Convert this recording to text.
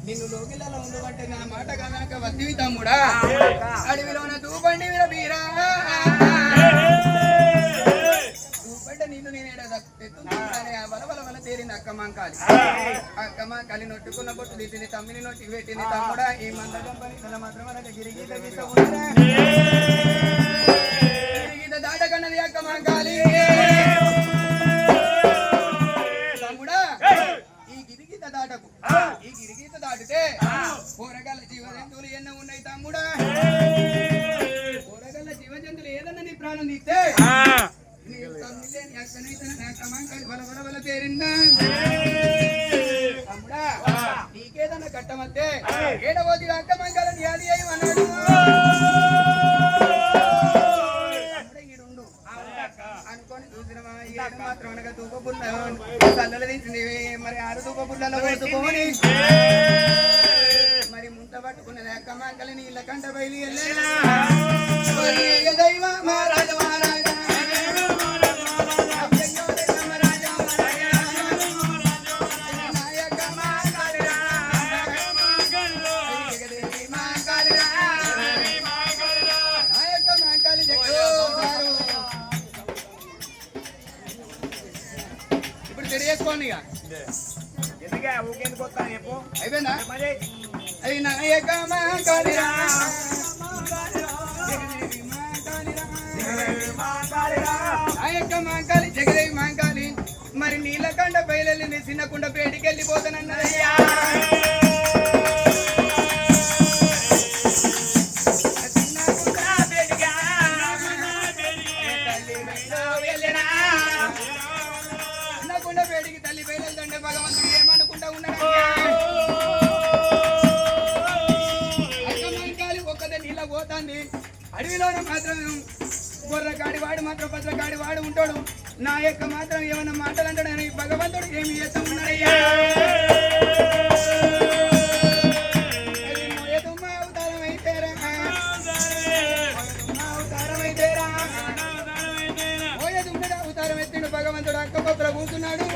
నిన్ను లోకిలలో ఉండబట్టే నా మాట కనుక వద్దివి తమ్ముడా అడవిలోన దూపండి వీరబీరా దూపంటే నిన్ను నేనేడా వల తేరింది అక్కమాంకాలి నొట్టుకున్న బొట్టు తీసింది తమ్మిని నొట్టికి పెట్టింది తమ్ముడా ఈ మందకం పని మాత్రం గిరిగీత గిరిగీత దాటకన్నది అక్కమాంకాలి తమ్ముడా ఈ గిరిగీత దాటకు ఈ గిరిగీత దాటితే కూరగాయల జీవజంతువులు ఎన్నో ఉన్నాయి తమ్ముడా కూరగాయల జీవజంతువులు ఏదన్నా నీ ప్రాణం తీస్తే తమ్ముడా నీకేదన్నా కట్టమంటే ఏడవది అక్కమంకాలని అది అయి అన్నాడు అనుకోని చూసినవా ఏడు మాత్రం అనగా తూపబుల్ల కళ్ళలు తీసింది మరి 6 తూపబుల్లలో పోసుకొని మరి ముంత పట్టుకున్నది అక్కమంకలి నీళ్ళ కంట బయలు దైవ మహారాజ చేసుకోండి ఎందుకే ఊకేందుకు వస్తాను చెప్పు అయిపోయిందా అది నాయక నాయక మాంకాలి జగదేవి మాంకాలి మరి నీళ్ళకండ బయలు చిన్నకుండ పేటికి వెళ్ళిపోతానన్నదయ్యా వేడికి తల్లి బయలుదండే భగవంతుడు ఏమనుకుంటా ఉన్నాడు అక్కమాంకాలి ఒక్కదే నీళ్ళ పోతాంది అడవిలోన మాత్రం గొర్రెకాడి వాడు మాత్రం భద్రకాడి వాడు ఉంటాడు నా యొక్క మాత్రం ఏమన్నా మాటలు అంటాడని భగవంతుడు ఏమి చేస్తా ఉన్నాడయ్యా అవతారం అయితేరా అవతారం ఎత్తిండు భగవంతుడు అక్క కొత్తలో కూర్చున్నాడు